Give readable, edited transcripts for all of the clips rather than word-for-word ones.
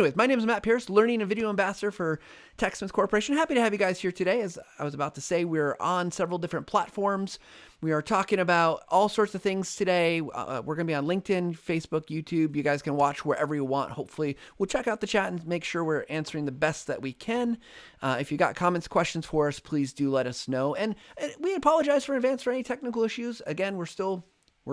Anyways, my name is Matt Pierce, Learning and Video Ambassador for TechSmith Corporation. Happy to have you guys here today. As I was about to say, we're on several different platforms. We are talking about all sorts of things today. We're going to be on LinkedIn, Facebook, YouTube. You guys can watch wherever you want. Hopefully, we'll check out the chat and make sure we're answering the best that we can. If you got comments, questions for us, please do let us know. And we apologize for advance for any technical issues. Again, we're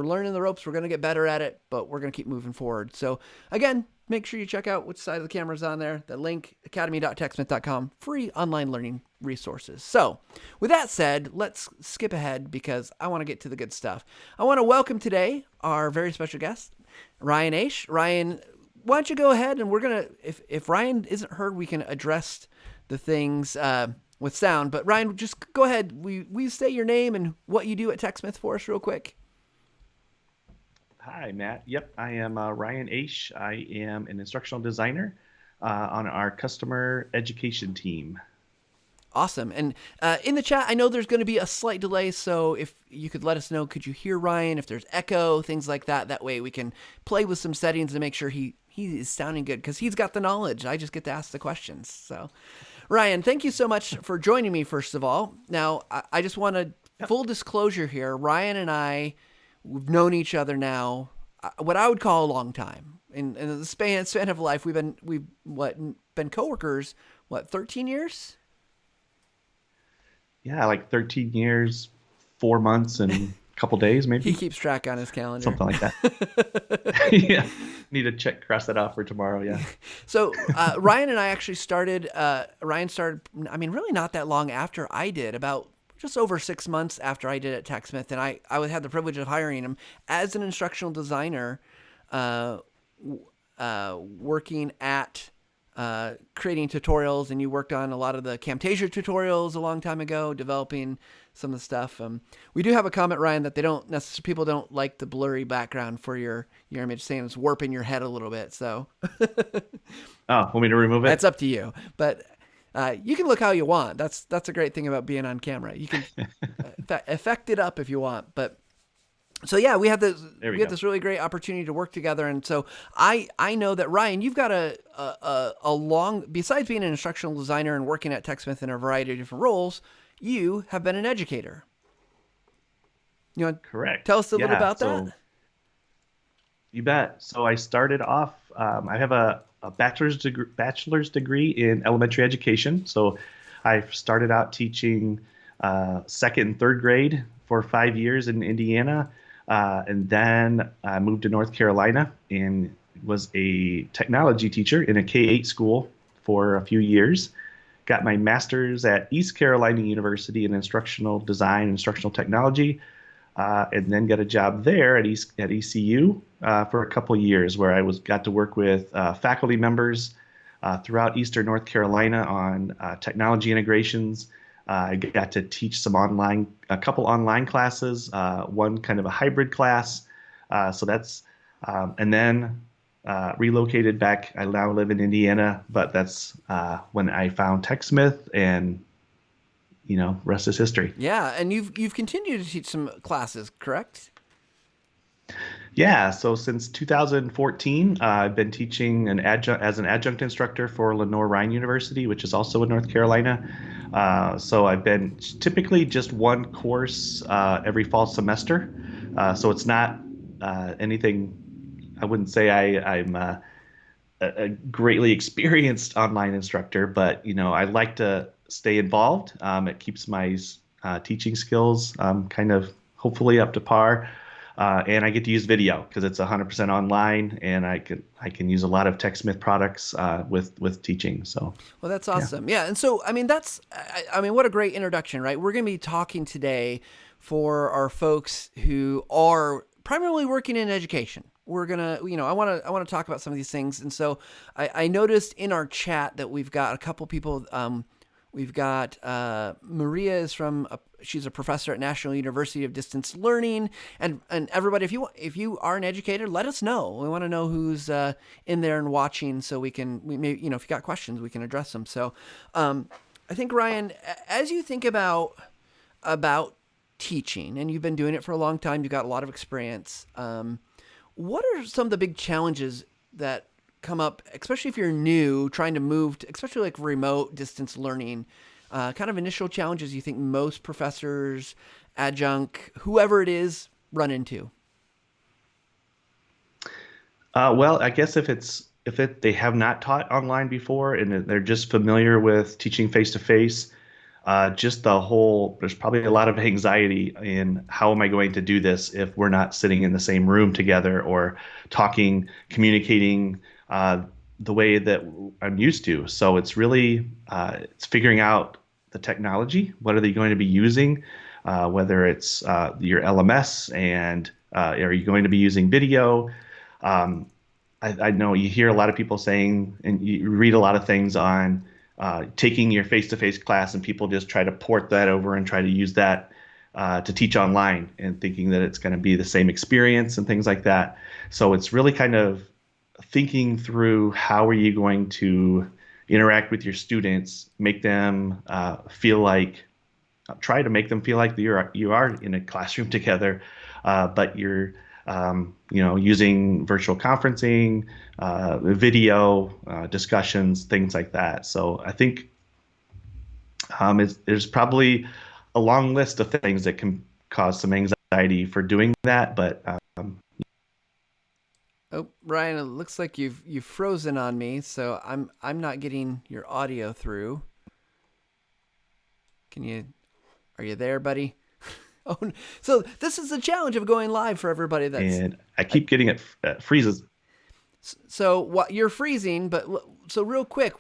learning the ropes. We're going to get better at it, but we're going to keep moving forward. So again, make sure you check out which side of the camera is on there. The link, academy.techsmith.com, free online learning resources. So with that said, let's skip ahead because I want to get to the good stuff. I want to welcome today our very special guest, Ryan Eash. Ryan, why don't you go ahead and we're going to, if Ryan isn't heard, we can address the things with sound. But Ryan, just go ahead. We say your name and what you do at TechSmith for us real quick. Hi, Matt. Yep, I am Ryan Eash. I am an instructional designer on our customer education team. Awesome. And in the chat, I know there's going to be a slight delay, so if you could let us know, could you hear Ryan, if there's echo, things like that. That way we can play with some settings and make sure he is sounding good because he's got the knowledge. I just get to ask the questions. So, Ryan, thank you so much for joining me, first of all. Now, I just want to, full disclosure here, Ryan and I, we've known each other now, what I would call a long time. In the span of life, we've been coworkers, 13 years? Yeah, like 13 years, 4 months, and a couple days, maybe. He keeps track on his calendar. Something like that. Yeah, need to cross that off for tomorrow, yeah. So Ryan and I actually started, really not that long after I did, about just over 6 months after I did at TechSmith, and I had the privilege of hiring him as an instructional designer, working at creating tutorials, and you worked on a lot of the Camtasia tutorials a long time ago, developing some of the stuff. We do have a comment, Ryan, that people don't like the blurry background for your image, saying it's warping your head a little bit. So, want me to remove it? That's up to you, but. You can look how you want. That's a great thing about being on camera. You can effect it up if you want. But so yeah, we have this really great opportunity to work together. And so I know that Ryan, you've got a long, besides being an instructional designer and working at TechSmith in a variety of different roles, you have been an educator. You want Correct. Tell us a little about that? You bet. So I started off. I have a bachelor's degree in elementary education. So I started out teaching second and third grade for 5 years in Indiana, and then I moved to North Carolina and was a technology teacher in a K-8 school for a few years. Got my master's at East Carolina University in instructional design and instructional technology. And then got a job there at ECU for a couple years, where I got to work with faculty members throughout Eastern North Carolina on technology integrations. I got to teach a couple online classes, one kind of a hybrid class. And then relocated back. I now live in Indiana, but that's when I found TechSmith, and rest is history. Yeah, and you've continued to teach some classes, correct? Yeah, so since 2014, I've been teaching as an adjunct instructor for Lenoir-Rhyne University, which is also in North Carolina. So I've been typically just one course every fall semester. So it's not anything. I wouldn't say I'm a greatly experienced online instructor, but I like to stay involved. It keeps my teaching skills kind of hopefully up to par, and I get to use video because it's 100% online, and I can use a lot of TechSmith products with teaching. So well, that's awesome. Yeah, and so what a great introduction, right? We're going to be talking today for our folks who are primarily working in education. We're gonna, I want to talk about some of these things, and so I noticed in our chat that we've got a couple people. We've got Maria is she's a professor at National University of Distance Learning, and everybody, if you are an educator, let us know. We want to know who's in there and watching, so we may, if you got questions, we can address them. So, I think Ryan, as you think about teaching, and you've been doing it for a long time, you've got a lot of experience. What are some of the big challenges that come up, especially if you're new, trying to move, to, especially like remote distance learning, kind of initial challenges you think most professors, adjunct, whoever it is, run into? Well, I guess if they have not taught online before and they're just familiar with teaching face to face, just there's probably a lot of anxiety in how am I going to do this if we're not sitting in the same room together or talking, communicating the way that I'm used to. So it's really it's figuring out the technology. What are they going to be using? Whether it's your LMS and are you going to be using video? Um, I know you hear a lot of people saying, and you read a lot of things on taking your face-to-face class, and people just try to port that over and try to use that to teach online, and thinking that it's going to be the same experience and things like that. So it's really kind of thinking through how are you going to interact with your students, make them feel like try to make them feel like you are in a classroom together, but you're using virtual conferencing, video discussions, things like that. So I think there's probably a long list of things that can cause some anxiety for doing that, but Oh, Ryan, it looks like you've frozen on me, so I'm not getting your audio through. Are you there, buddy? Oh, so this is the challenge of going live for everybody. And I keep getting it freezes. So what you're freezing, but so real quick,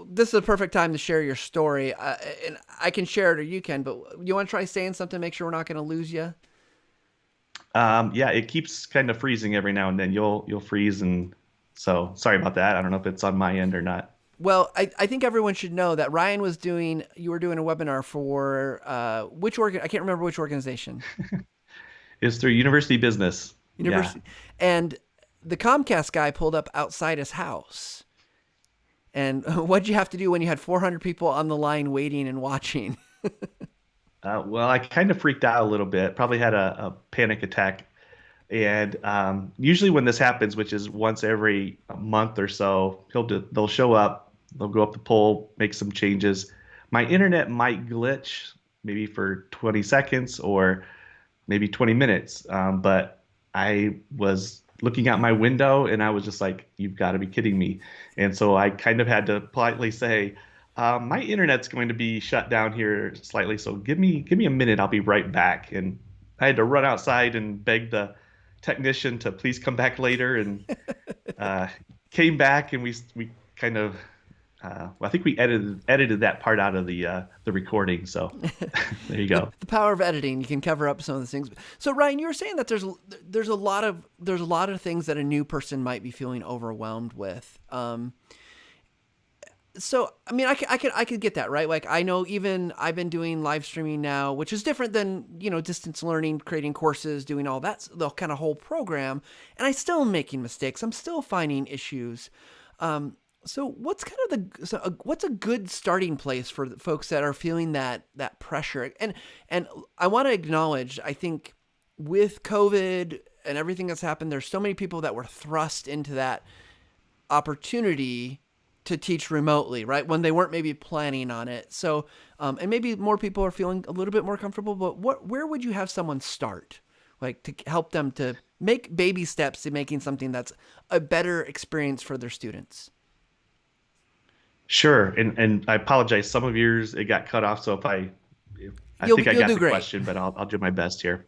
this is a perfect time to share your story, and I can share it or you can. But you want to try saying something, make sure we're not going to lose you. Yeah, it keeps kind of freezing every now and then. You'll freeze, and so sorry about that. I don't know if it's on my end or not. Well, I think everyone should know that you were doing a webinar for which I can't remember which organization. It's through University Business. University. Yeah. And the Comcast guy pulled up outside his house. And what'd you have to do when you had 400 people on the line waiting and watching? Well, I kind of freaked out a little bit, probably had a panic attack. And usually when this happens, which is once every month or so, they'll show up, they'll go up the pole, make some changes. My internet might glitch maybe for 20 seconds or maybe 20 minutes. But I was looking out my window and I was just like, you've got to be kidding me. And so I kind of had to politely say, my internet's going to be shut down here slightly. So give me a minute. I'll be right back. And I had to run outside and beg the technician to please come back later, and came back, and we kind of well, I think we edited that part out of the recording. So there you go. The power of editing, you can cover up some of the things. So Ryan, you were saying that there's a lot of things that a new person might be feeling overwhelmed with. So, I mean, I could get that, right? Like, I know even I've been doing live streaming now, which is different than, distance learning, creating courses, doing all that, the kind of whole program. And I still am making mistakes. I'm still finding issues. So what's what's a good starting place for the folks that are feeling that pressure? And I want to acknowledge, I think with COVID and everything that's happened, there's so many people that were thrust into that opportunity to teach remotely, right? When they weren't maybe planning on it. So, and maybe more people are feeling a little bit more comfortable, but where would you have someone start? Like to help them to make baby steps to making something that's a better experience for their students? Sure. And I apologize. Some of yours, it got cut off. So I think I got the question, but I'll do my best here.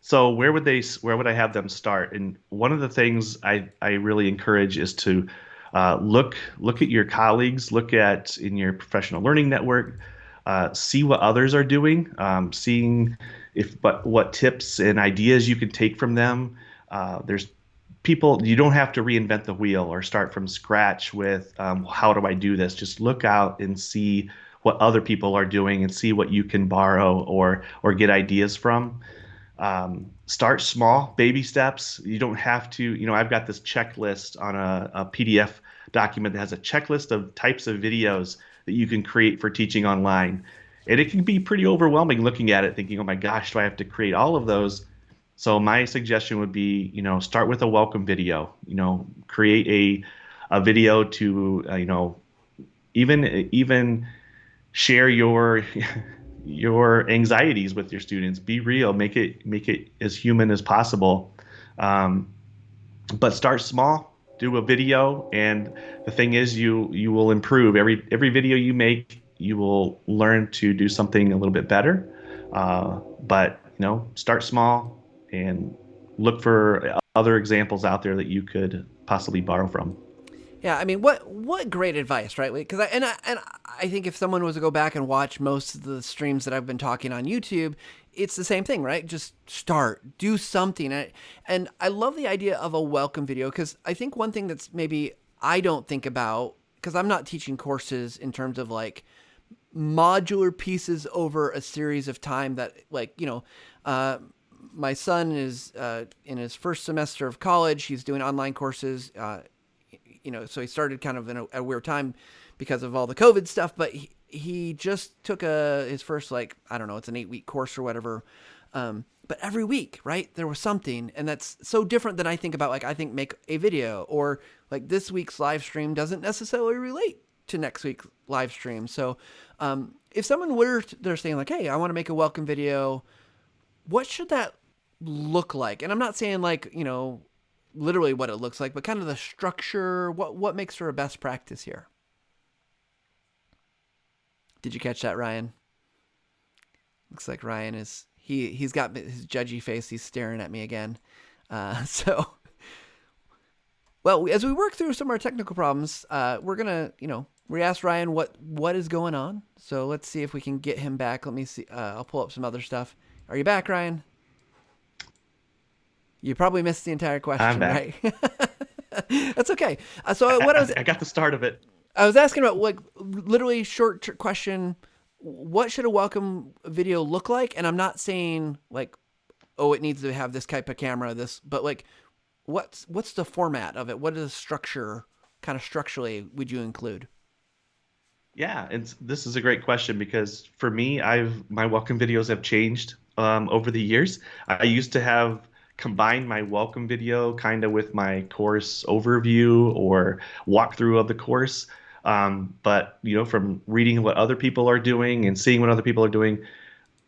So where would I have them start? And one of the things I really encourage is to look at your colleagues, look at in your professional learning network, see what others are doing, seeing what tips and ideas you can take from them. There's people, you don't have to reinvent the wheel or start from scratch with how do I do this? Just look out and see what other people are doing and see what you can borrow or get ideas from. Start small, baby steps. You don't have to, I've got this checklist on a PDF document that has a checklist of types of videos that you can create for teaching online. And it can be pretty overwhelming looking at it, thinking, oh my gosh, do I have to create all of those? So my suggestion would be, start with a welcome video. Create a video to, even share your your anxieties with your students. Be real. Make it as human as possible. Um, but start small. Do a video, and the thing is, you will improve every video you make. You will learn to do something a little bit better. But start small and look for other examples out there that you could possibly borrow from. Yeah, I mean, what great advice, right? Because I think if someone was to go back and watch most of the streams that I've been talking on YouTube, it's the same thing, right? Just start, do something, and I love the idea of a welcome video because I think one thing that's maybe I don't think about because I'm not teaching courses in terms of like modular pieces over a series of time that my son is in his first semester of college. He's doing online courses. So he started kind of in a weird time because of all the COVID stuff, but he just took his first, like, I don't know, it's an 8-week course or whatever. But every week, right, there was something. And that's so different than I think about, like, I think make a video or like this week's live stream doesn't necessarily relate to next week's live stream. So if someone they're saying like, hey, I want to make a welcome video, what should that look like? And I'm not saying like, literally what it looks like, but kind of the structure, what makes for a best practice here. Did you catch that, Ryan? Looks like Ryan he's got his judgy face. He's staring at me again. Well, as we work through some of our technical problems, we're going to, we asked Ryan what is going on. So let's see if we can get him back. Let me see. I'll pull up some other stuff. Are you back, Ryan? You probably missed the entire question, I'm back. Right? That's okay. So what I got the start of it. I was asking about, like, literally short question. What should a welcome video look like? And I'm not saying like, oh, it needs to have this type of camera, but like, what's the format of it? What is the structure? Kind of structurally, would you include? Yeah, and this is a great question because for me, my welcome videos have changed over the years. I used to have combined my welcome video kind of with my course overview or walkthrough of the course. But from reading what other people are doing and seeing what other people are doing,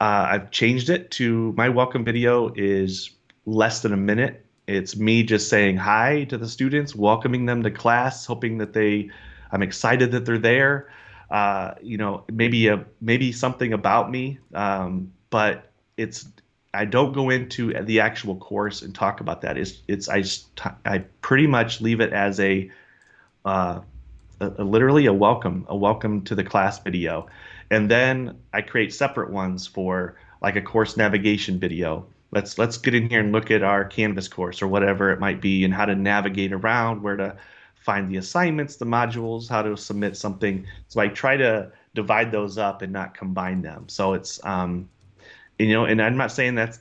I've changed it to my welcome video is less than a minute. It's me just saying hi to the students, welcoming them to class, hoping that I'm excited that they're there. Maybe something about me, but I don't go into the actual course and talk about that. I pretty much leave it as literally a welcome to the class video, and then I create separate ones for like a course navigation video. Let's get in here and look at our Canvas course or whatever it might be, and how to navigate around, where to find the assignments, the modules, how to submit something. So I try to divide those up and not combine them. So it's and I'm not saying that's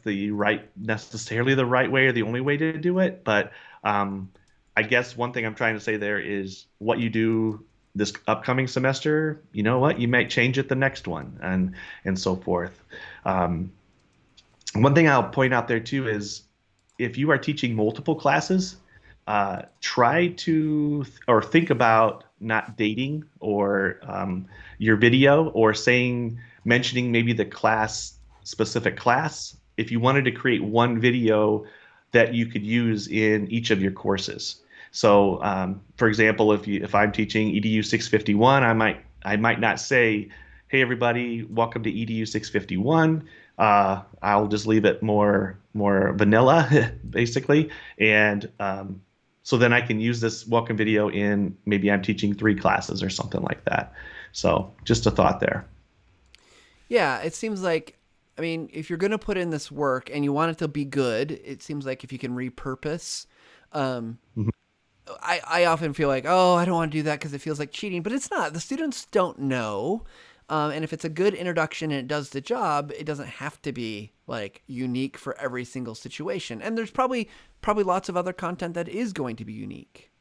necessarily the right way or the only way to do it, but I guess one thing I'm trying to say there is what you do this upcoming semester, you know what, you might change it the next one, and so forth. One thing I'll point out there too is if you are teaching multiple classes, try to or think about not dating or your video or mentioning maybe the specific class. If you wanted to create one video that you could use in each of your courses. So, for example, if I'm teaching EDU 651, I might not say, "Hey everybody, welcome to EDU 651." I'll just leave it more vanilla, basically, and so then I can use this welcome video in maybe I'm teaching 3 classes or something like that. So, just a thought there. Yeah, it seems like, I mean, if you're going to put in this work and you want it to be good, it seems like if you can repurpose. Mhm. I often feel like, oh, I don't want to do that because it feels like cheating, but it's not. The students don't know. And if it's a good introduction and it does the job, it doesn't have to be like unique for every single situation. And there's probably lots of other content that is going to be unique.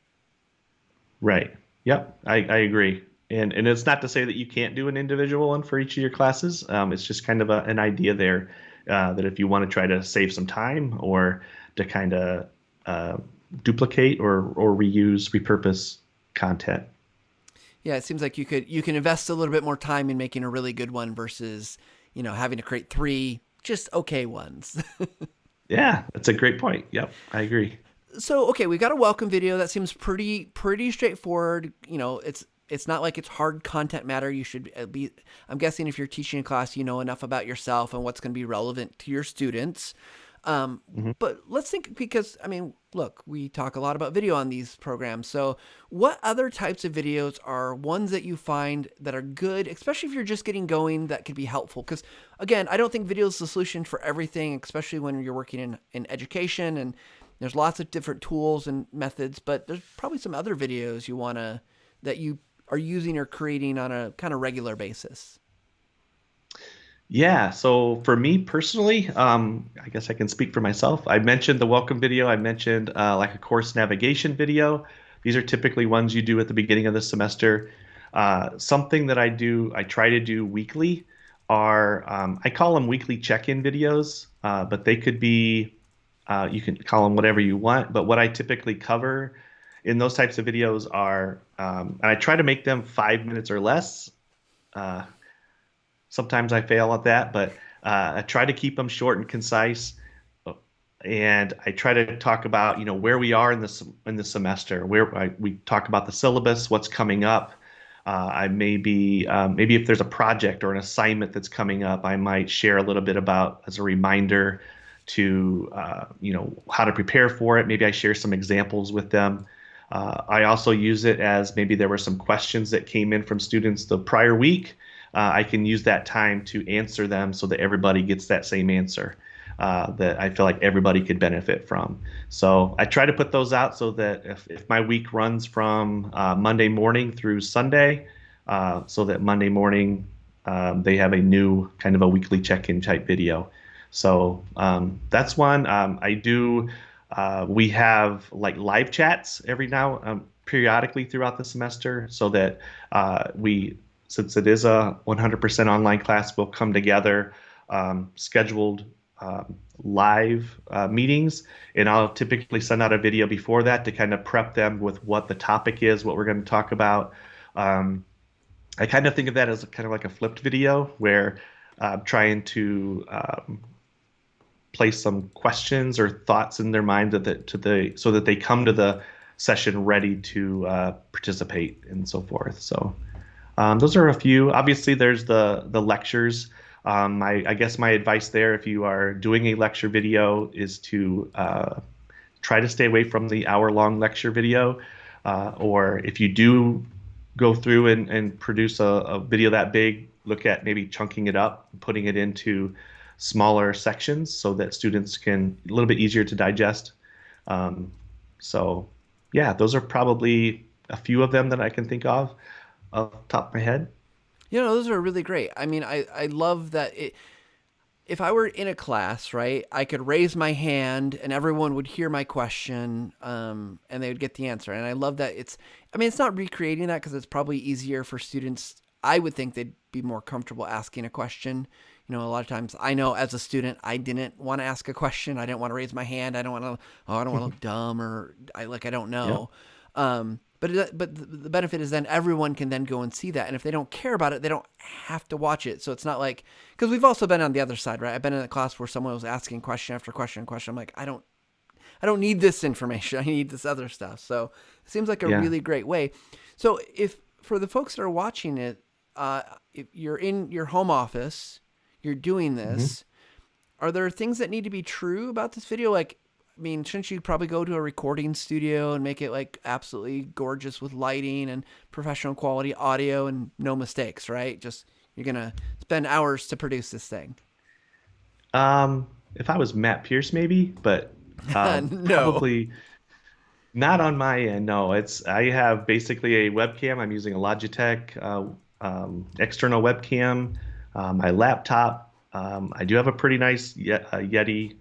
Right. Yep. I agree. And it's not to say that you can't do an individual one for each of your classes. It's just kind of an idea there that if you want to try to save some time or to kind of uh, duplicate or reuse, repurpose content. Yeah, it seems like you can invest a little bit more time in making a really good one versus, having to create three just okay ones. Yeah, that's a great point. Yep, I agree. So, okay, we got a welcome video that seems pretty straightforward. It's not like it's hard content matter. You should be I'm guessing if you're teaching a class, you know enough about yourself and what's going to be relevant to your students. Mhm. But let's think, because I mean, look, we talk a lot about video on these programs. So, what other types of videos are ones that you find that are good, especially if you're just getting going, that could be helpful? Because again, I don't think video is the solution for everything, especially when you're working in education, and there's lots of different tools and methods. But there's probably some other videos that you are using or creating on a kind of regular basis. Yeah, so for me personally, I guess I can speak for myself. I mentioned the welcome video. I mentioned like a course navigation video. These are typically ones you do at the beginning of the semester. Something that I try to do weekly are, I call them weekly check-in videos, but they could be, you can call them whatever you want. But what I typically cover in those types of videos are, and I try to make them 5 minutes or less. Uh, Sometimes I fail at that, but I try to keep them short and concise. And I try to talk about, where we are in the semester, we talk about the syllabus, what's coming up. I maybe if there's a project or an assignment that's coming up, I might share a little bit about as a reminder to how to prepare for it. Maybe I share some examples with them. I also use it as maybe there were some questions that came in from students the prior week. I can use that time to answer them so that everybody gets that same answer that I feel like everybody could benefit from. So I try to put those out so that if my week runs from Monday morning through Sunday, so that Monday morning they have a new kind of a weekly check-in type video. So that's one. I do. We have like live chats every now periodically throughout the semester so that we since it is a 100% online class, we'll come together, scheduled live meetings, and I'll typically send out a video before that to kind of prep them with what the topic is, what we're going to talk about. I kind of think of that as kind of like a flipped video where I'm trying to place some questions or thoughts in their mind so that they come to the session ready to participate and so forth. So. Those are a few. Obviously, there's the lectures. I guess my advice there, if you are doing a lecture video, is to try to stay away from the hour-long lecture video. Or if you do go through and produce a video that big, look at maybe chunking it up, putting it into smaller sections so that students can a little bit easier to digest. So, yeah, those are probably a few of them that I can think of off the top of my head. Those are really great. I mean, I love that if I were in a class, right, I could raise my hand and everyone would hear my question, and they would get the answer. And I love that it's not recreating that because it's probably easier for students. I would think they'd be more comfortable asking a question. A lot of times I know as a student, I didn't want to ask a question. I didn't want to raise my hand. I don't want to, I don't want to look dumb or I don't Yeah. know. But the benefit is then everyone can then go and see that, and if they don't care about it, they don't have to watch it. So it's not like, because we've also been on the other side, right? I've been in a class where someone was asking question after question and question. I'm like, I don't need this information. I need this other stuff. So it seems like a Yeah. really great way. So if for the folks that are watching it, if you're in your home office, you're doing Mhm. this, are there things that need to be true about this video? Like, shouldn't you probably go to a recording studio and make it like absolutely gorgeous with lighting and professional quality audio and no mistakes, right? Just you're gonna spend hours to produce this thing. If I was Matt Pierce, maybe, but No. probably not on my end. No, I have basically a webcam. I'm using a Logitech external webcam. My laptop. I do have a pretty nice Yeti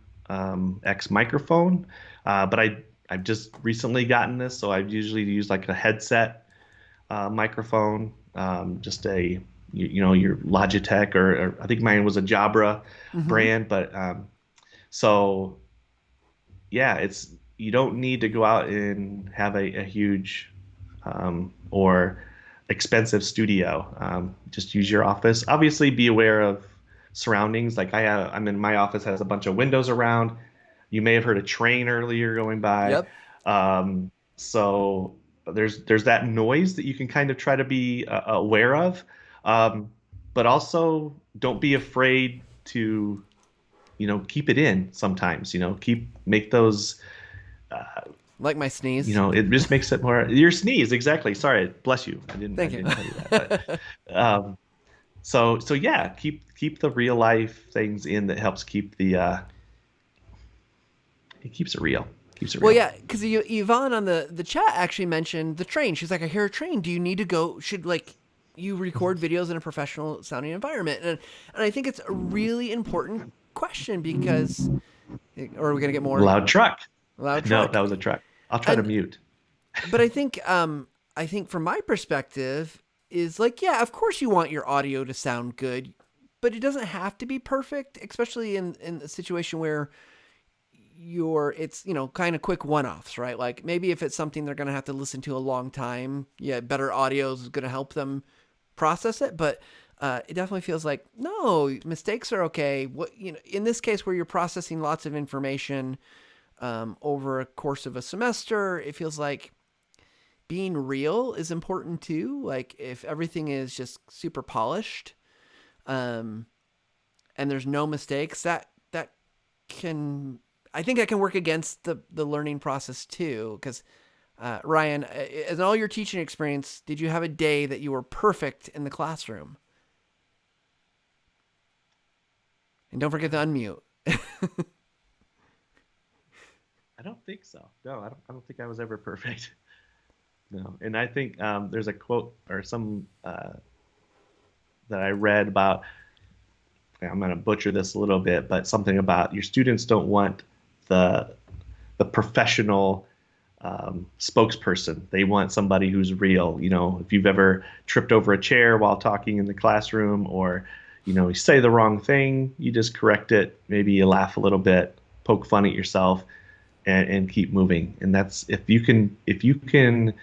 X microphone, but I've just recently gotten this, so I've usually used like a headset microphone, just a your Logitech, or I think mine was a Jabra Mm-hmm. brand. But so yeah, you don't need to go out and have a huge or expensive studio. Just use your office. Obviously, be aware of surroundings. Like I'm in my office has a bunch of windows around. You may have heard a train earlier going by. Yep. So there's that noise that you can kind of try to be aware of, um, but also don't be afraid to keep it in sometimes. Make those. Like my sneeze. It just makes it more your sneeze. Exactly. Sorry, bless you. I didn't I Thank you. didn't tell you that, but so yeah, keep the real life things in that helps keep it keeps it real. Keeps it Well, real. yeah, because Yvonne on the chat actually mentioned the train. She's like, I hear a train. Do you need to go? Should like you record videos in a professional sounding environment? And I think it's a really important question because, or are we gonna get more Loud truck. loud No, truck? that was a truck. I'll try to And mute. but I think from my perspective is like, yeah, of course you want your audio to sound good, but it doesn't have to be perfect, especially in a situation where it's kind of quick one-offs, right? Like maybe if it's something they're going to have to listen to a long time, yeah, better audio is going to help them process it. But it definitely feels like no, mistakes are okay. What in this case where you're processing lots of information over a course of a semester, it feels like being real is important too. Like if everything is just super polished, um, and there's no mistakes, that can I think that can work against the learning process too. Because Ryan, in all your teaching experience, did you have a day that you were perfect in the classroom? And don't forget to unmute. I don't think so. No, I don't think I was ever perfect. No, and I think there's a quote or some that I read about. I'm going to butcher this a little bit, but something about your students don't want the professional spokesperson. They want somebody who's real. If you've ever tripped over a chair while talking in the classroom, or you say the wrong thing, you just correct it. Maybe you laugh a little bit, poke fun at yourself, and keep moving. And that's if you can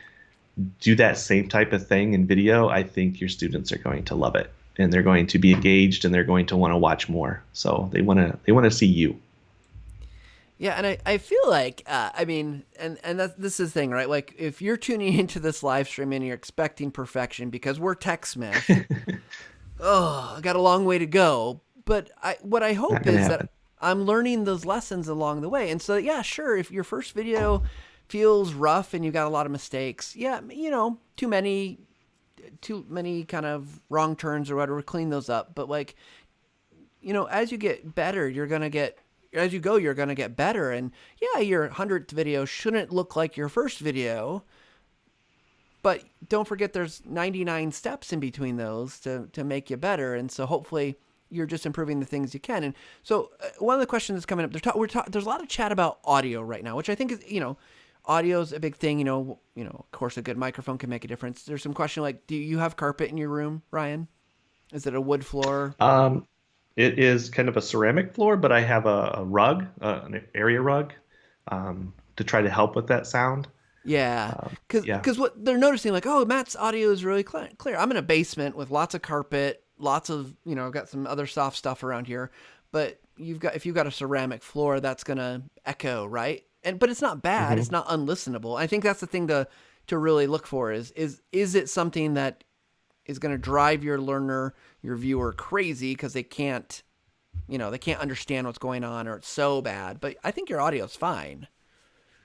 do that same type of thing in video, I think your students are going to love it, and they're going to be engaged, and they're going to want to watch more. So they want to see you. Yeah, and I feel like I mean, and this is the thing, right? Like if you're tuning into this live stream and you're expecting perfection because we're TechSmith, oh, I got a long way to go. But what I Not hope going to is that happen. I'm learning those lessons along the way. And so yeah, sure, if your first video feels rough and you got a lot of mistakes, yeah, too many kind of wrong turns or whatever, clean those up. But like, as you get better, as you go, you're going to get better. And yeah, your 100th video shouldn't look like your first video, but don't forget there's 99 steps in between those to make you better. And so hopefully you're just improving the things you can. And so one of the questions that's coming up, there's a lot of chat about audio right now, which I think is, audio is a big thing. Of course, a good microphone can make a difference. There's some question like, do you have carpet in your room, Ryan? Is it a wood floor? Um, it is kind of a ceramic floor, but I have a rug, an area rug, to try to help with that sound. Yeah, because Yeah. what they're noticing, like, oh, Matt's audio is really clear. I'm in a basement with lots of carpet, lots of, I've got some other soft stuff around here, but if you've got a ceramic floor, that's gonna echo, right? But it's not bad. It's hmm not unlistenable. I think that's the thing to really look for is it something that is going to drive your learner, your viewer crazy because they can't understand what's going on or it's so bad. But I think your audio's fine.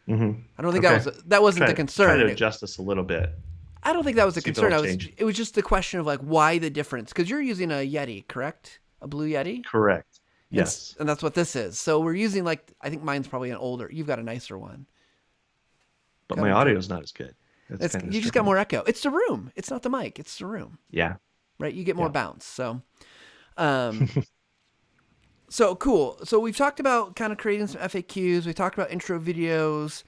hmm I don't think Okay. that wasn't the Try to concern. adjust this a little bit. I don't think that was the See if it'll concern. change. It was just the question of like why the difference because you're using a Yeti, correct? A Blue Yeti, Correct. and Yes. and that's what this is. So we're using like I think mine's probably an older. You've got a nicer one. But my Coming audio through. is not as good. That's It's kind of you just got stripping. more echo. It's the room. It's not the mic. It's the room, Yeah. right? You get more Yeah. bounce. Um, so cool. So we've talked about kind of creating some FAQs. We talked about intro videos.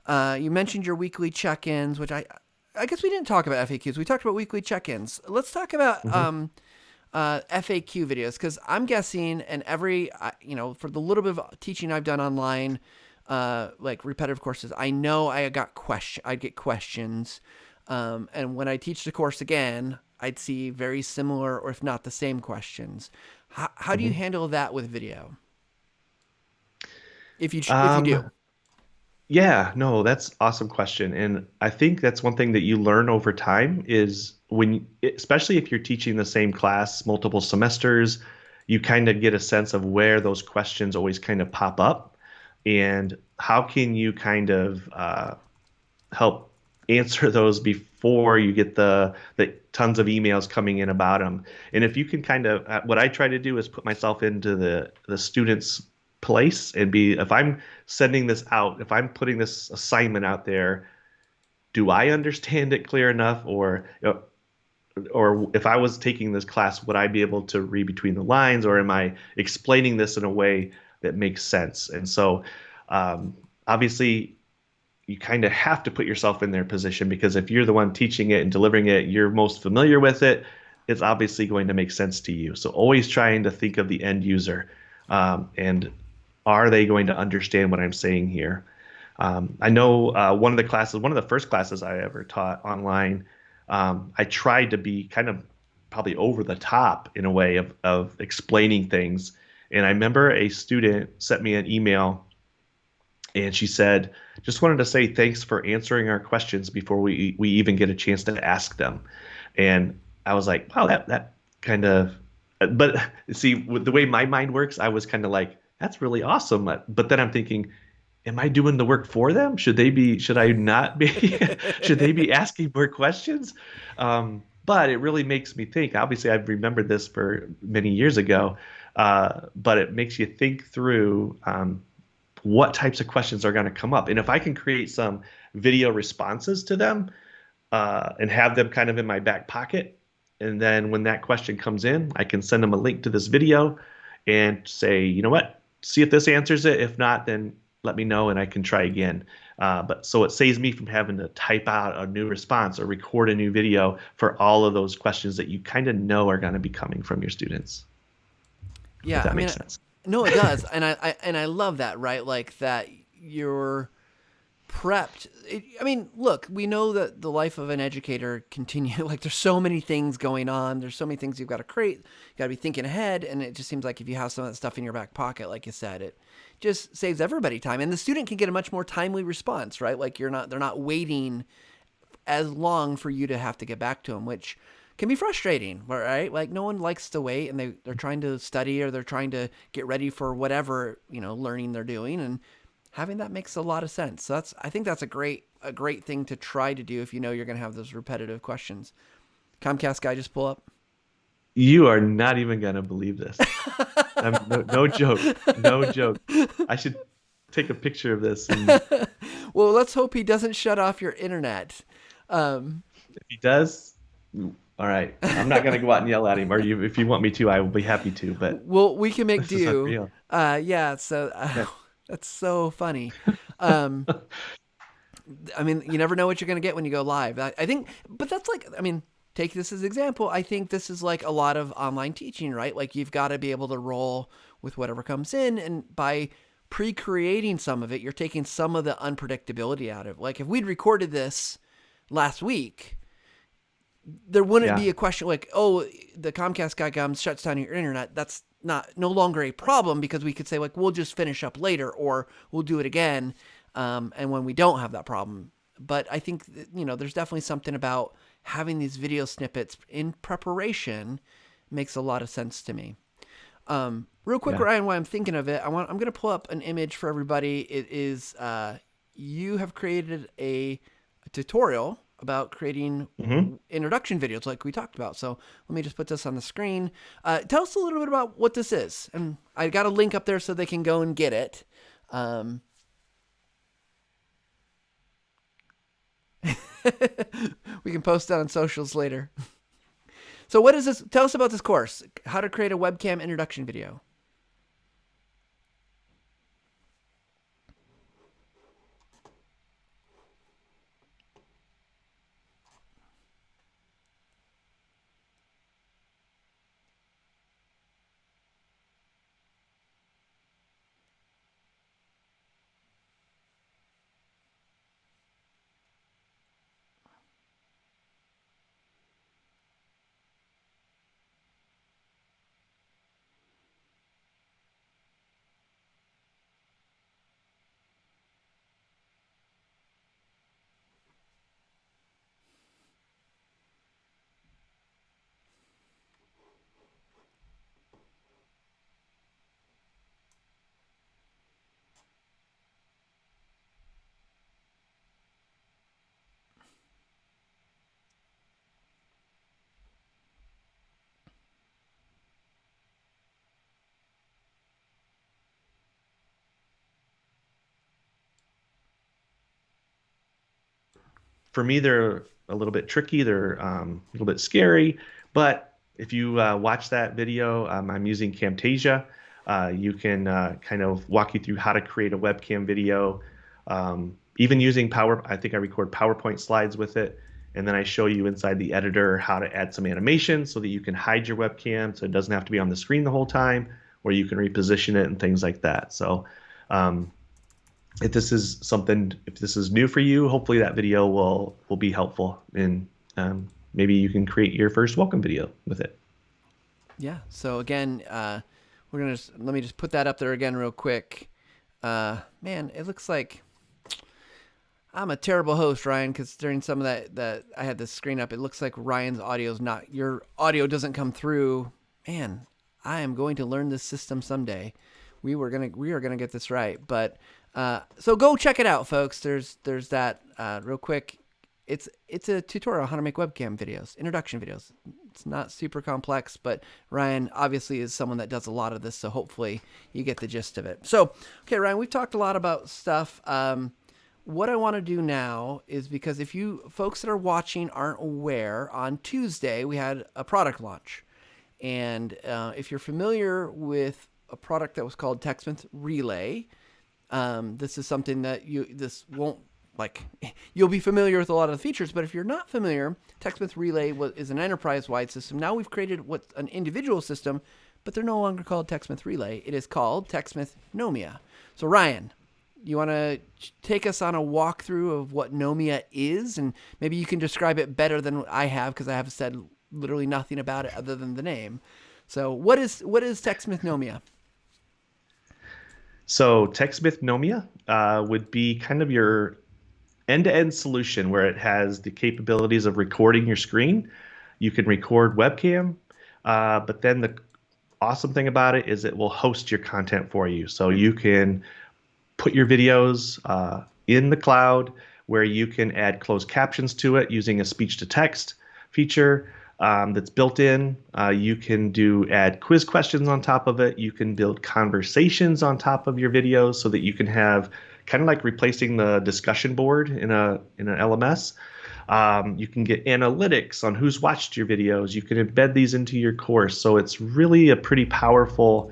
You mentioned your weekly check-ins, which I I guess we didn't talk about FAQs. We talked about weekly check-ins. Let's talk about FAQ videos, because I'm guessing, and for the little bit of teaching I've done online, like repetitive courses, I know I'd get questions, and when I teach the course again, I'd see very similar, or if not the same questions. How do you handle that with video? If you do. Yeah, no, that's awesome question. And I think that's one thing that you learn over time is especially if you're teaching the same class multiple semesters, you kind of get a sense of where those questions always kind of pop up and how can you kind of help answer those before you get the tons of emails coming in about them. And if you can kind of, what I try to do is put myself into the student's place and if I'm sending this out, if I'm putting this assignment out there, do I understand it clear enough, or if I was taking this class, would I be able to read between the lines, or am I explaining this in a way that makes sense? And so, obviously, you kind of have to put yourself in their position, because if you're the one teaching it and delivering it, you're most familiar with it, it's obviously going to make sense to you. So always trying to think of the end user, and are they going to understand what I'm saying here? I know one of the first classes I ever taught online, I tried to be kind of probably over the top in a way of explaining things. And I remember a student sent me an email and she said, just wanted to say thanks for answering our questions before we even get a chance to ask them. And I was like, wow, that kind of, but see, with the way my mind works, I was kind of like, that's really awesome. But then I'm thinking, am I doing the work for them? Should I not be, should they be asking more questions? But it really makes me think. Obviously, I've remembered this for many years ago, but it makes you think through what types of questions are going to come up. And if I can create some video responses to them and have them kind of in my back pocket, and then when that question comes in, I can send them a link to this video and say, you know what, see if this answers it. If not, then let me know and I can try again. But so it saves me from having to type out a new response or record a new video for all of those questions that you kind of know are going to be coming from your students. Yeah, If that makes sense. No, it does, and I love that, right? Like that you're prepped. Look, we know that the life of an educator continue. Like, there's so many things going on. There's so many things you've got to create. You got to be thinking ahead, and it just seems like if you have some of that stuff in your back pocket, like you said, it just saves everybody time, and the student can get a much more timely response, right? Like they're not waiting as long for you to have to get back to them, which can be frustrating, right? Like no one likes to wait, and they're trying to study or they're trying to get ready for whatever, learning they're doing, and having that makes a lot of sense. So I think that's a great thing to try to do if you know you're going to have those repetitive questions. Comcast guy just pull up. You are not even going to believe this. No joke. No joke. I should take a picture of this. And Well, let's hope he doesn't shut off your internet. if he does, all right. I'm not going to go out and yell at him. Or if you want me to, I will be happy to. But well, we can make this is do. unreal. Yeah. So that's so funny. You never know what you're going to get when you go live. I think, but that's like, take this as an example. I think this is like a lot of online teaching, right? Like you've got to be able to roll with whatever comes in, and by pre-creating some of it, you're taking some of the unpredictability out of it. Like if we'd recorded this last week, there wouldn't be a question like, oh, the Comcast guy comes, shuts down your internet. That's no longer a problem, because we could say like, we'll just finish up later, or we'll do it again. And when we don't have that problem. But I think, there's definitely something about having these video snippets in preparation makes a lot of sense to me. Real quick, Ryan, while I'm thinking of it, I'm going to pull up an image for everybody. It is, you have created a tutorial about creating introduction videos like we talked about. So let me just put this on the screen. Tell us a little bit about what this is. And I got a link up there so they can go and get it. We can post that on socials later. So what is this? Tell us about this course, how to create a webcam introduction video. For me, they're a little bit tricky. They're a little bit scary. But if you watch that video, I'm using Camtasia. You can kind of walk you through how to create a webcam video. Even using I think I record PowerPoint slides with it. And then I show you inside the editor how to add some animation so that you can hide your webcam so it doesn't have to be on the screen the whole time, or you can reposition it and things like that. So um, if this is new for you, hopefully that video will be helpful, and maybe you can create your first welcome video with it. Yeah. So again, let me just put that up there again real quick. Man, it looks like I'm a terrible host, Ryan, because during some of that I had this screen up. It looks like Ryan's audio is not, your audio doesn't come through. Man, I am going to learn this system someday. We are gonna get this right. But so go check it out, folks. There's that real quick. It's a tutorial on how to make webcam videos, introduction videos. It's not super complex, but Ryan obviously is someone that does a lot of this, so hopefully you get the gist of it. So, okay, Ryan, we've talked a lot about stuff. What I want to do now is, because if you folks that are watching aren't aware, on Tuesday we had a product launch. And if you're familiar with a product that was called TechSmith Relay, this is something that you'll be familiar with a lot of the features, but if you're not familiar, TechSmith Relay is an enterprise-wide system. Now we've created what's an individual system, but they're no longer called TechSmith Relay. It is called TechSmith NoMeah. So Ryan, you want to take us on a walkthrough of what NoMeah is, and maybe you can describe it better than I have, because I have said literally nothing about it other than the name. So what is TechSmith NoMeah? So TechSmith NoMeah would be kind of your end-to-end solution, where it has the capabilities of recording your screen. You can record webcam, but then the awesome thing about it is it will host your content for you. So you can put your videos in the cloud, where you can add closed captions to it using a speech-to-text feature that's built in. You can add quiz questions on top of it. You can build conversations on top of your videos so that you can have kind of like replacing the discussion board in an LMS. You can get analytics on who's watched your videos. You can embed these into your course. So it's really a pretty powerful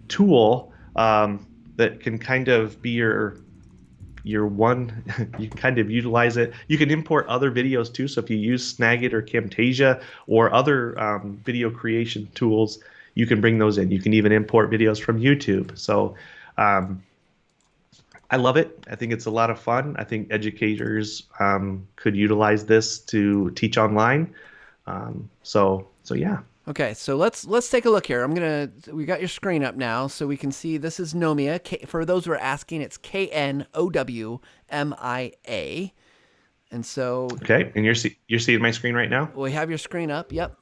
tool that can kind of be your one. You can kind of utilize it. You can import other videos too. So if you use Snagit or Camtasia or other video creation tools, you can bring those in. You can even import videos from YouTube. So I love it. I think it's a lot of fun. I think educators could utilize this to teach online. So yeah. Okay, so let's take a look here. We got your screen up now, so we can see this is NoMeah. For those who are asking, it's KNOWMIA. And so okay, and you're seeing my screen right now? we have your screen up. Yep.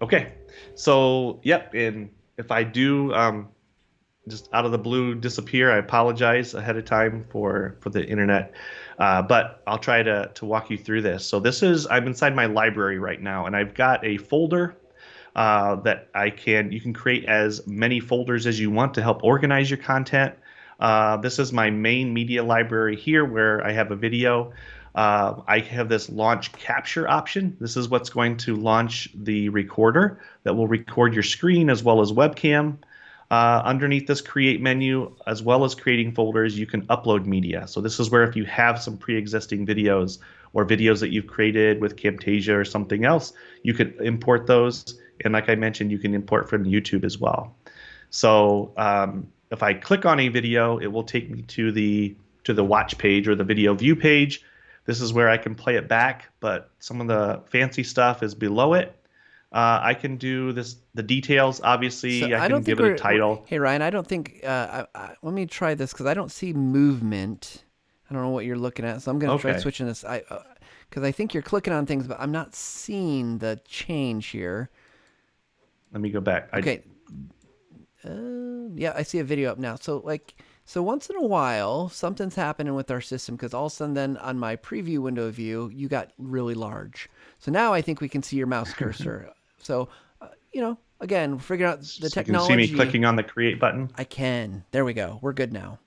Okay. So yep, and if I do just out of the blue disappear, I apologize ahead of time for the internet. But I'll try to walk you through this. So I'm inside my library right now, and I've got a folder that you can create as many folders as you want to help organize your content. This is my main media library here, where I have a video. I have this launch capture option. This is what's going to launch the recorder that will record your screen as well as webcam. Underneath this create menu, as well as creating folders, you can upload media. So this is where, if you have some pre-existing videos or videos that you've created with Camtasia or something else, you could import those. And like I mentioned, you can import from YouTube as well. So if I click on a video, it will take me to the watch page or the video view page. This is where I can play it back, but some of the fancy stuff is below it. I can do the details. Obviously, So I can give it a title. Hey, Ryan, I don't think, let me try this, because I don't see movement. I don't know what you're looking at, so I'm going to try switching this. Because I think you're clicking on things, but I'm not seeing the change here. Let me go back. Okay. Yeah, I see a video up now. So once in a while, something's happening with our system, because all of a sudden then on my preview window view, you got really large. So now I think we can see your mouse cursor. So, again, we're figuring out the technology. You can see me clicking on the create button? I can. There we go. We're good now.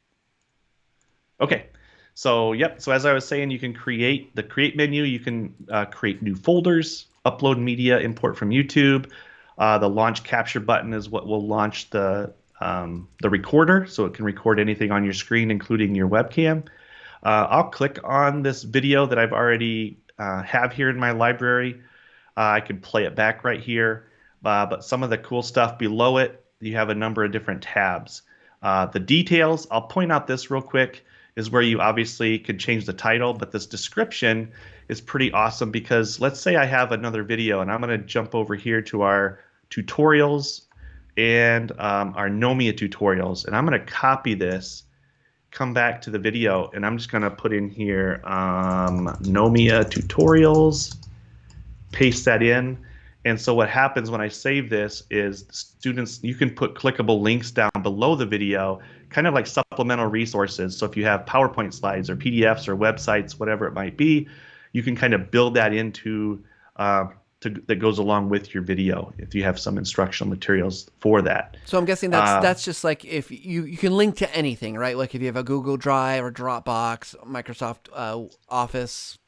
Okay. So, yep. So as I was saying, you can create the create menu. You can create new folders, upload media, import from YouTube. The launch capture button is what will launch the recorder, so it can record anything on your screen, including your webcam. I'll click on this video that I've already have here in my library. I can play it back right here. But some of the cool stuff below it, you have a number of different tabs. The details, I'll point out this real quick, is where you obviously could change the title, but this description is pretty awesome because let's say I have another video and I'm going to jump over here to our tutorials and our NoMeah tutorials, and I'm going to copy this, come back to the video, and I'm just going to put in here NoMeah tutorials, paste that in. And so what happens when I save this is students, you can put clickable links down below the video, kind of like supplemental resources. So if you have PowerPoint slides or PDFs or websites, whatever it might be, you can kind of build that into that goes along with your video if you have some instructional materials for that. So I'm guessing that's just like if you can link to anything, right? Like if you have a Google Drive or Dropbox, Microsoft Office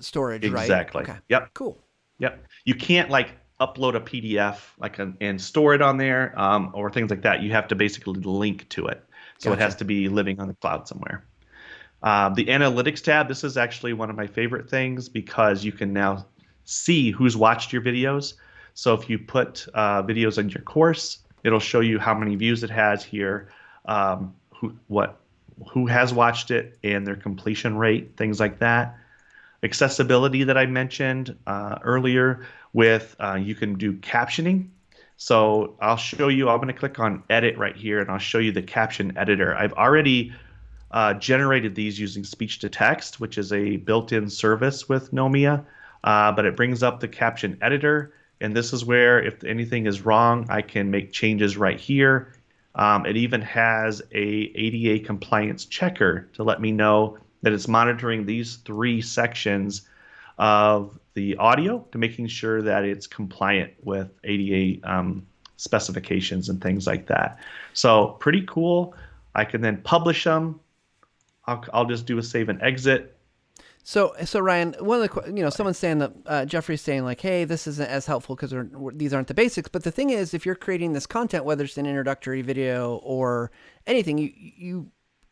storage, right? Exactly. Okay. Yep. Cool. Yep. You can't like upload a PDF and store it on there or things like that. You have to basically link to it. So Gotcha. it has to be living on the cloud somewhere. The analytics tab, this is actually one of my favorite things because you can now see who's watched your videos. So if you put videos in your course, it'll show you how many views it has here, who has watched it, and their completion rate, things like that. Accessibility that I mentioned earlier with you can do captioning. So I'll show you, I'm going to click on edit right here and I'll show you the caption editor. I've already generated these using speech to text, which is a built-in service with NoMeah, but it brings up the caption editor. And this is where if anything is wrong, I can make changes right here. It even has a ADA compliance checker to let me know that it's monitoring these 3 sections of the audio to making sure that it's compliant with ADA specifications and things like that. So pretty cool. I can then publish them. I'll just do a save and exit. So Ryan, one of the someone's saying that Jeffrey's saying like, hey, this isn't as helpful because these aren't the basics. But the thing is, if you're creating this content, whether it's an introductory video or anything,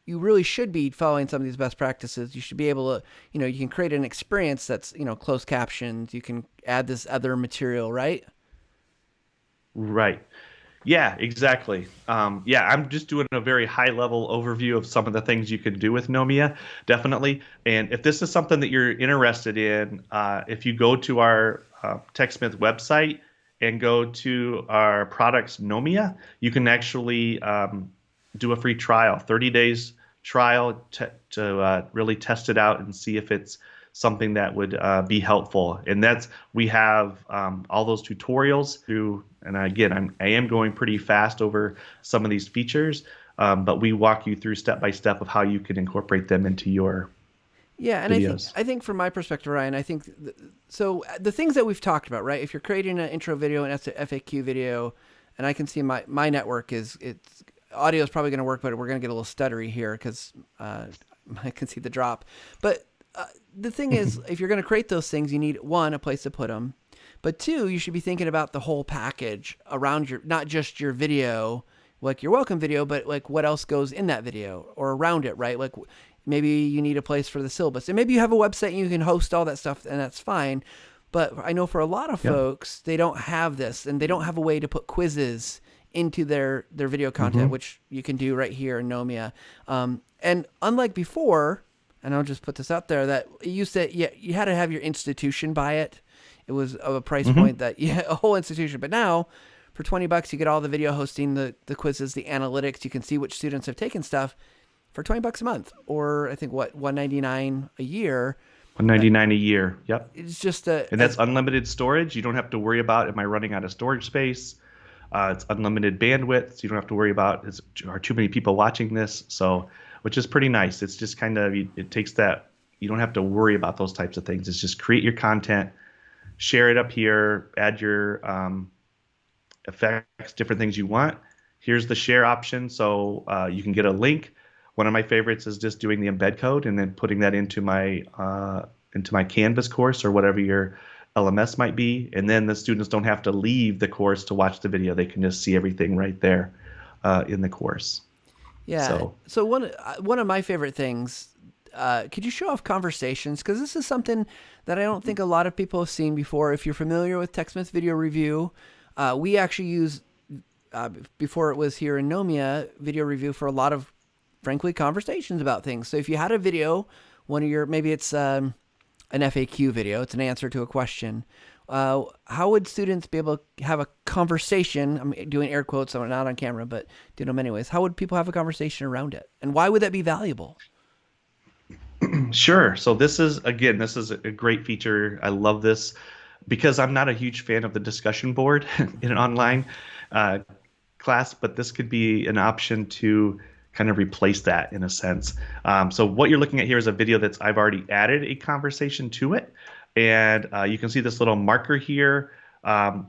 you really should be following some of these best practices. You should be able to, you can create an experience that's, closed captions. You can add this other material, right? Right. Yeah, exactly. Yeah, I'm just doing a very high level overview of some of the things you can do with NoMeah, definitely. And if this is something that you're interested in, if you go to our TechSmith website and go to our products NoMeah, you can actually do a free trial, 30 days trial to really test it out and see if it's something that would be helpful. And we have all those tutorials through, and again, I am going pretty fast over some of these features, but we walk you through step by step of how you can incorporate them into your and videos. I think from my perspective, Ryan, I think so the things that we've talked about, right? If you're creating an intro video and that's an FAQ video, and I can see my network audio is probably going to work, but we're going to get a little stuttery here because I can see the drop. But the thing is, if you're going to create those things, you need, 1, a place to put them. But 2, you should be thinking about the whole package around not just your video, like your welcome video, but like what else goes in that video or around it, right? Like maybe you need a place for the syllabus. And maybe you have a website and you can host all that stuff, and that's fine. But I know for a lot of folks, they don't have this, and they don't have a way to put quizzes into their video content, which you can do right here in NoMeah. And unlike before, and I'll just put this out there, that you said you had to have your institution buy it. It was of a price point that a whole institution. But now, for $20, you get all the video hosting, the quizzes, the analytics. You can see which students have taken stuff for $20 a month, or I think $199 a year. $199 a year. Yep. It's just and that's unlimited storage. You don't have to worry about, am I running out of storage space? It's unlimited bandwidth. So you don't have to worry about, are too many people watching this? So, which is pretty nice. It's just kind of, it takes that, you don't have to worry about those types of things. It's just create your content, share it up here, add your effects, different things you want. Here's the share option. So you can get a link, One of my favorites is just doing the embed code and then putting that into my Canvas course or whatever your LMS might be. And then the students don't have to leave the course to watch the video. They can just see everything right there in the course. Yeah. So one of my favorite things, could you show off conversations? Because this is something that I don't think a lot of people have seen before. If you're familiar with TechSmith Video Review, we actually use, before it was here in NoMeah, Video Review for a lot of, frankly, conversations about things. So if you had a video, maybe it's an FAQ video, it's an answer to a question. How would students be able to have a conversation? I'm doing air quotes, so I'm not on camera, but doing them anyways. How would people have a conversation around it? And why would that be valuable? Sure. So this is a great feature. I love this because I'm not a huge fan of the discussion board in an online class, but this could be an option to kind of replace that in a sense. So what you're looking at here is a video I've already added a conversation to it. And you can see this little marker here.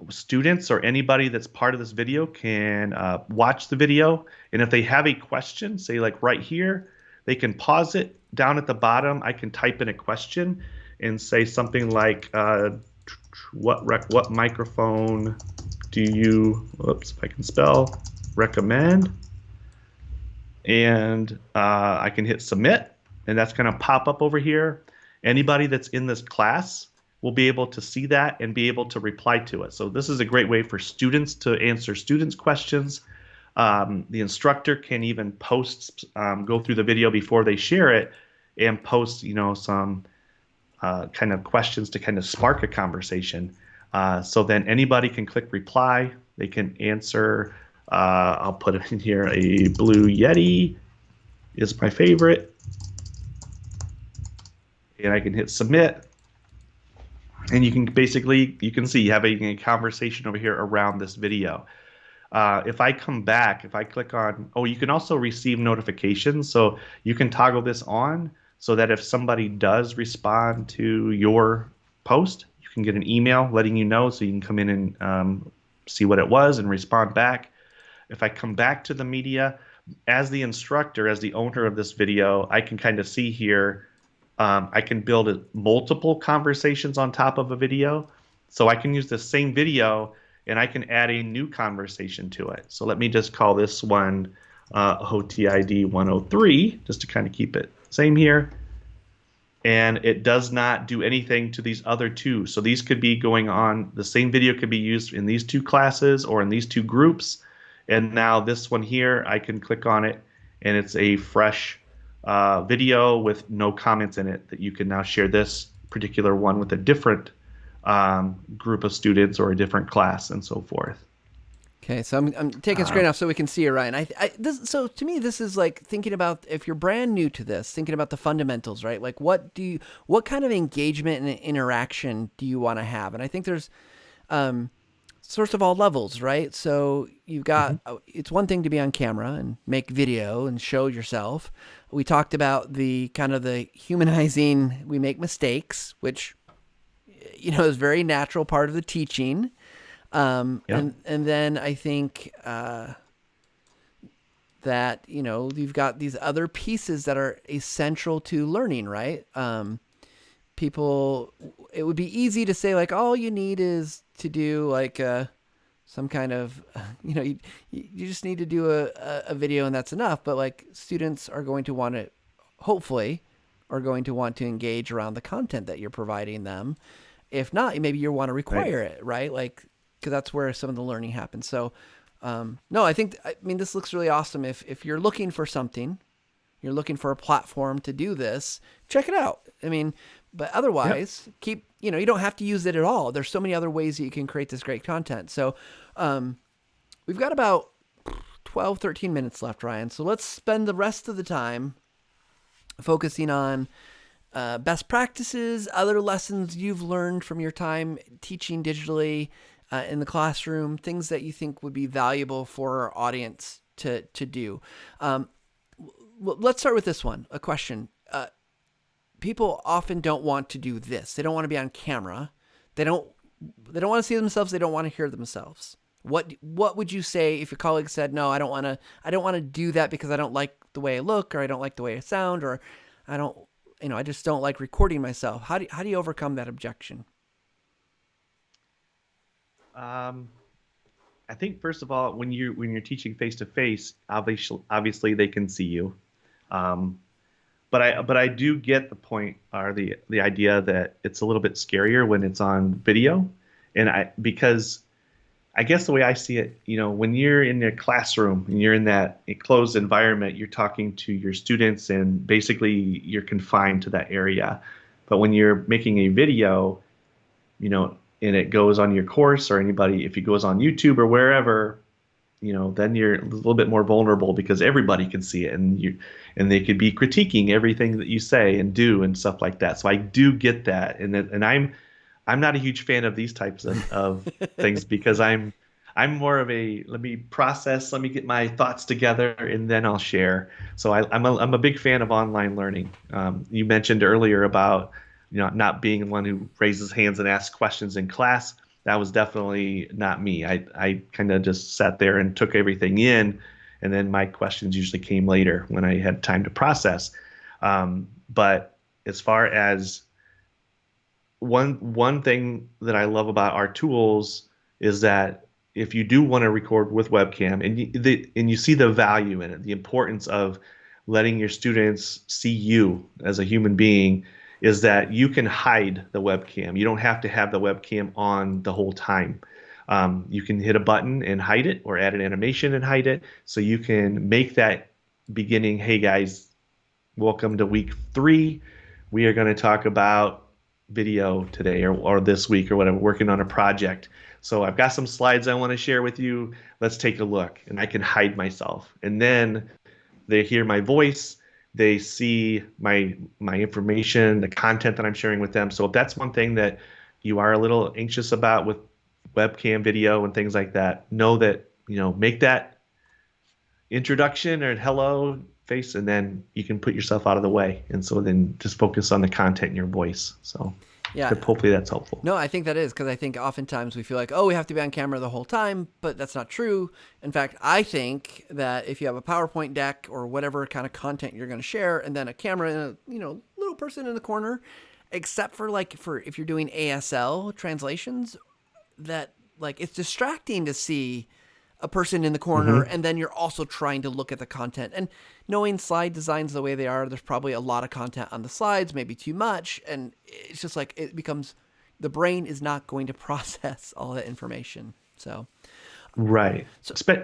Students or anybody that's part of this video can watch the video. And if they have a question, say like right here, they can pause it. Down at the bottom, I can type in a question and say something like, what microphone do you, if I can spell, recommend? And I can hit submit, and that's going to pop up over here. Anybody that's in this class will be able to see that and be able to reply to it. So this is a great way for students to answer students' questions. The instructor can even go through the video before they share it and post, some kind of questions to kind of spark a conversation. So then anybody can click reply. They can answer. I'll put it in here. A Blue Yeti is my favorite. And I can hit submit. And you can see having a conversation over here around this video. If I come back, if I click on, you can also receive notifications. So you can toggle this on so that if somebody does respond to your post, you can get an email letting you know, so you can come in and see what it was and respond back. If I come back to the media, as the instructor, as the owner of this video, I can kind of see here, I can build multiple conversations on top of a video. So I can use the same video and I can add a new conversation to it. So let me just call this one OTID 103, just to kind of keep it same here. And it does not do anything to these other two. So these could be going on, the same video could be used in these two classes or in these two groups. And now this one here, I can click on it and it's a fresh video with no comments in it that you can now share this particular one with a different group of students or a different class and so forth. Okay, so I'm taking a screen off so we can see it, Ryan. So to me, this is like thinking about, if you're brand new to this, thinking about the fundamentals, right? Like what kind of engagement and interaction do you want to have? And I think there's sorts of all levels, right? So you've got, it's one thing to be on camera and make video and show yourself. We talked about the kind of the humanizing, we make mistakes, which, is a very natural part of the teaching. And then I think that, you've got these other pieces that are essential to learning, right? It would be easy to say like, all you need is to do like some kind of, you just need to do a video and that's enough. But like students are going to want to, hopefully, are going to want to engage around the content that you're providing them. If not, maybe you want to require it, right? Like, because that's where some of the learning happens. So, no, I mean, this looks really awesome. If you're looking for something, you're looking for a platform to do this, check it out. I mean, but otherwise, you don't have to use it at all. There's so many other ways that you can create this great content. So, we've got about 12, 13 minutes left, Ryan. So let's spend the rest of the time focusing on best practices, other lessons you've learned from your time teaching digitally in the classroom, things that you think would be valuable for our audience to do. Let's start with this one, a question. People often don't want to do this. They don't want to be on camera. They don't want to see themselves. They don't want to hear themselves. What would you say if your colleague said, no, I don't want to do that because I don't like the way I look, or I don't like the way I sound, or I don't, I just don't like recording myself. How do you overcome that objection? Um, I think first of all, when you're teaching face to face, obviously they can see you. Um, but I do get the point or the idea that it's a little bit scarier when it's on video, and I because I guess the way I see it, when you're in a classroom and you're in that enclosed environment, you're talking to your students and basically you're confined to that area. But when you're making a video, and it goes on your course or anybody, if it goes on YouTube or wherever, then you're a little bit more vulnerable because everybody can see it and they could be critiquing everything that you say and do and stuff like that. So I do get that. And I'm not a huge fan of these types of things because I'm more of a let me process, let me get my thoughts together, and then I'll share. So I'm a big fan of online learning. You mentioned earlier about not being one who raises hands and asks questions in class. That was definitely not me. I kind of just sat there and took everything in, and then my questions usually came later when I had time to process. But as far as one thing that I love about our tools is that if you do want to record with webcam and you see the value in it, the importance of letting your students see you as a human being, is that you can hide the webcam. You don't have to have the webcam on the whole time. You can hit a button and hide it, or add an animation and hide it. So you can make that beginning, hey guys, welcome to week 3. We are going to talk about video today or this week or whatever, working on a project. So I've got some slides I want to share with you. Let's take a look. And I can hide myself. And then they hear my voice. They see my information, the content that I'm sharing with them. So if that's one thing that you are a little anxious about with webcam video and things like that, know that, make that introduction or hello face, and then you can put yourself out of the way. And so then just focus on the content in your voice. So Yeah. hopefully that's helpful. No, I think that is, because I think oftentimes we feel like, oh, we have to be on camera the whole time, but that's not true. In fact, I think that if you have a PowerPoint deck or whatever kind of content you're going to share, and then a camera and a little person in the corner, except for if you're doing ASL translations, that it's distracting to see a person in the corner, and then you're also trying to look at the content. And knowing slide designs the way they are, there's probably a lot of content on the slides, maybe too much, and it's just it becomes, the brain is not going to process all that information. So right.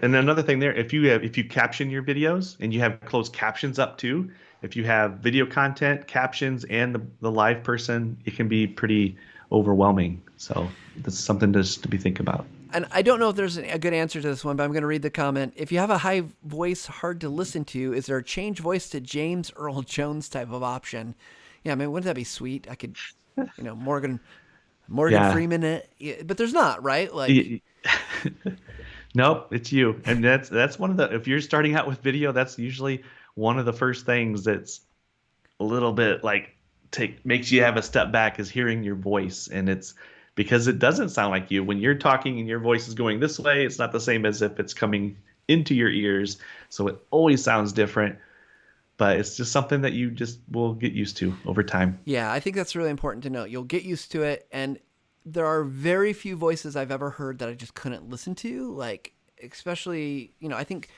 And another thing there, if you caption your videos and you have closed captions up too, if you have video content, captions, and the live person, it can be pretty overwhelming. So that's something to be think about. And I don't know if there's a good answer to this one, but I'm going to read the comment. If you have a high voice hard to listen to, is there a change voice to James Earl Jones type of option? Yeah, I mean, wouldn't that be sweet? I could, Morgan Yeah. Freeman, but there's not, right? Nope, it's you. And that's one of if you're starting out with video, that's usually one of the first things that's a little bit makes you have a step back, is hearing your voice. And it's because it doesn't sound like you. When you're talking and your voice is going this way, it's not the same as if it's coming into your ears. So it always sounds different, but it's just something that you just will get used to over time. Yeah, I think that's really important to note. You'll get used to it. And there are very few voices I've ever heard that I just couldn't listen to. Especially, I think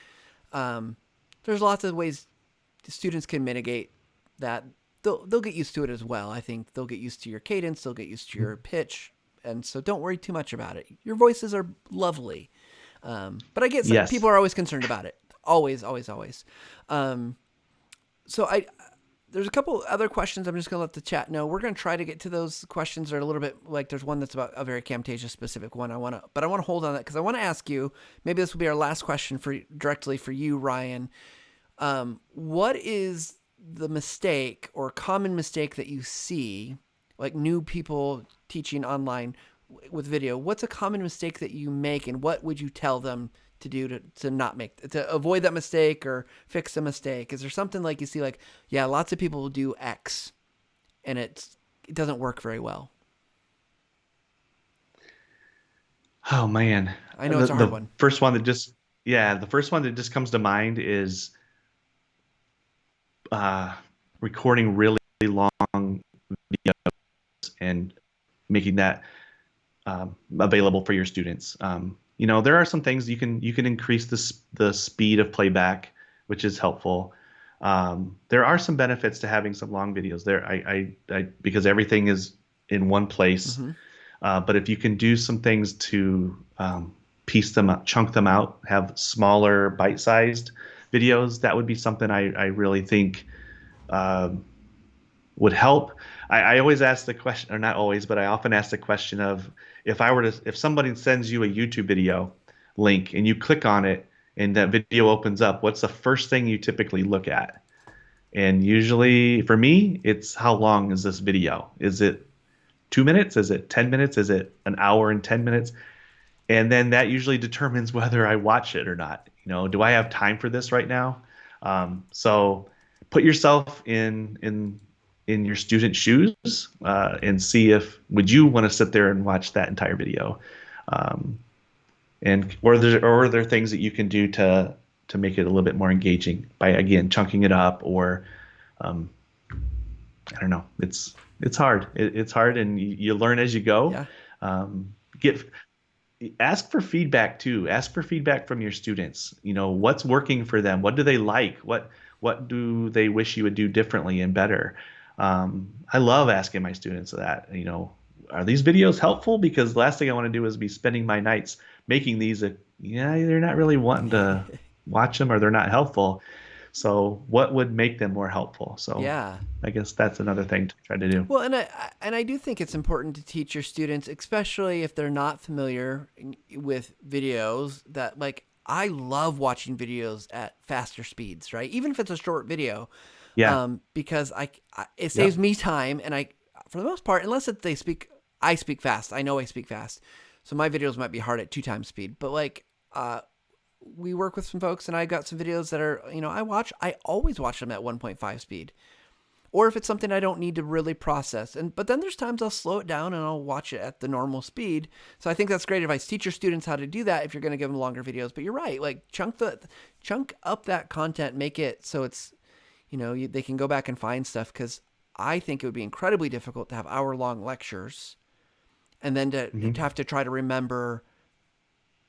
there's lots of ways students can mitigate that. They'll get used to it as well. I think they'll get used to your cadence. They'll get used to your pitch. And so don't worry too much about it. Your voices are lovely. But I get Yes. people are always concerned about it. Always, always, always. So there's a couple other questions. I'm just going to let the chat know. We're going to try to get to those questions that are a little bit there's one that's about a very Camtasia specific one. But I want to hold on that because I want to ask you, maybe this will be our last question directly for you, Ryan. What is the mistake or common mistake that you see, new people teaching online with video? What's a common mistake that you make, and what would you tell them to do to avoid that mistake or fix a mistake? Is there something you see yeah, lots of people will do X and it doesn't work very well? Oh man. I know it's a hard The one. first one that just yeah, the first one that just comes to mind is uh, recording really long videos and making that available for your students. There are some things you can increase the speed of playback, which is helpful. There are some benefits to having some long videos there. Because everything is in one place. Mm-hmm. But if you can do some things to piece them up, chunk them out, have smaller bite-sized videos, that would be something I really think um, would help. I always ask the question, or not always, but I often ask the question of if somebody sends you a YouTube video link and you click on it and that video opens up, what's the first thing you typically look at? And usually for me, it's how long is this video? Is it 2 minutes? Is it 10 minutes? Is it an hour and 10 minutes? And then that usually determines whether I watch it or not. Do I have time for this right now? So put yourself in your student shoes and see if would you want to sit there and watch that entire video, or are there things that you can do to make it a little bit more engaging by again chunking it up or I don't know. It's hard. It's hard, and you learn as you go. Yeah. Get Ask for feedback too. Ask for feedback from your students. What's working for them? What do they like? What do they wish you would do differently and better? I love asking my students that. Are these videos helpful? Because the last thing I want to do is be spending my nights making these. They're not really wanting to watch them, or they're not helpful. So what would make them more helpful? So Yeah. I guess that's another thing to try to do. Well, and I do think it's important to teach your students, especially if they're not familiar with videos, that like I love watching videos at faster speeds, right? Even if it's a short video, Yeah. because it saves me time, and for the most part, unless I speak fast. I know I speak fast, so my videos might be hard at 2 times speed. But like, we work with some folks, and I got some videos that are, I always watch them at 1.5 speed. Or if it's something I don't need to really process. But then there's times I'll slow it down and I'll watch it at the normal speed. So I think that's great advice. Teach your students how to do that if you're going to give them longer videos. But you're right. Like chunk up that content, make it so it's, they can go back and find stuff. Because I think it would be incredibly difficult to have hour-long lectures and then to have to try to remember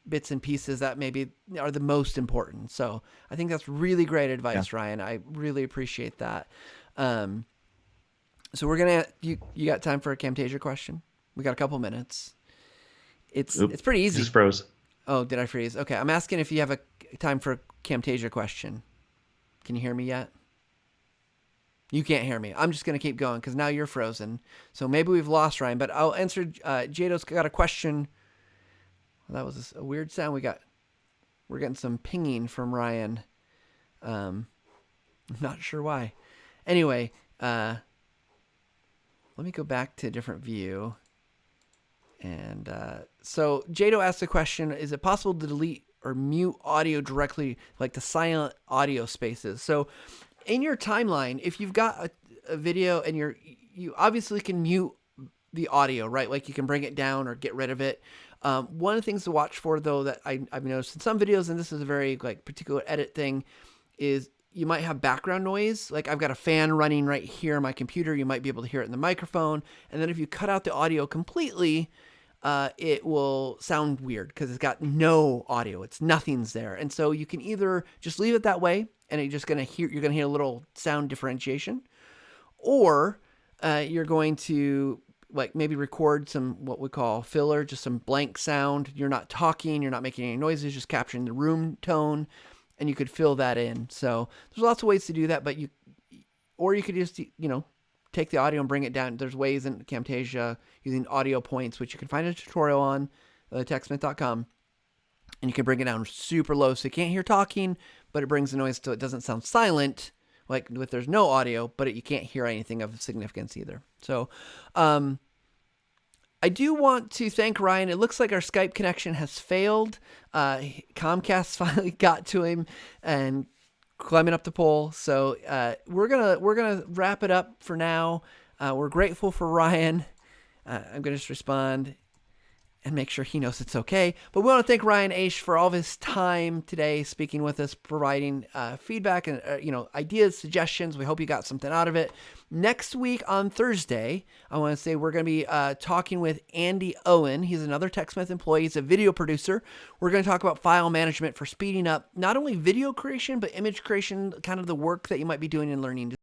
bits and pieces that maybe are the most important. So I think that's really great advice, Ryan. I really appreciate that. So we're gonna you got time for a Camtasia question? We got a couple minutes. It's pretty easy. Just froze. Oh, did I freeze? Okay, I'm asking if you have a time for a Camtasia question. Can you hear me yet? You can't hear me. I'm just gonna keep going because now you're frozen. So maybe we've lost Ryan, but I'll answer. Jado's got a question. Well, that was a weird sound. We're getting some pinging from Ryan. I'm not sure why. Anyway, let me go back to a different view. And so Jado asked the question, is it possible to delete or mute audio directly, like the silent audio spaces? So in your timeline, if you've got a video and you obviously can mute the audio, right? Like you can bring it down or get rid of it. One of the things to watch for, though, that I've noticed in some videos, and this is a very like particular edit thing, is you might have background noise. Like I've got a fan running right here on my computer. You might be able to hear it in the microphone. And then if you cut out the audio completely, it will sound weird because it's got no audio. Nothing's there. And so you can either just leave it that way and you're going to hear a little sound differentiation, or you're going to like maybe record some what we call filler, just some blank sound. You're not talking, you're not making any noises, just capturing the room tone. And you could fill that in. So there's lots of ways to do that, but you could just, take the audio and bring it down. There's ways in Camtasia using audio points, which you can find a tutorial on TechSmith.com. And you can bring it down super low so you can't hear talking, but it brings the noise so it doesn't sound silent, like if there's no audio, but you can't hear anything of significance either. So, I do want to thank Ryan. It looks like our Skype connection has failed. Comcast finally got to him and climbing up the pole. So we're gonna wrap it up for now. We're grateful for Ryan. I'm gonna just respond, and make sure he knows it's okay. But we want to thank Ryan Eash for all of his time today, speaking with us, providing feedback and ideas, suggestions. We hope you got something out of it. Next week on Thursday, I want to say we're going to be talking with Andy Owen. He's another TechSmith employee. He's a video producer. We're going to talk about file management for speeding up not only video creation, but image creation, kind of the work that you might be doing in learning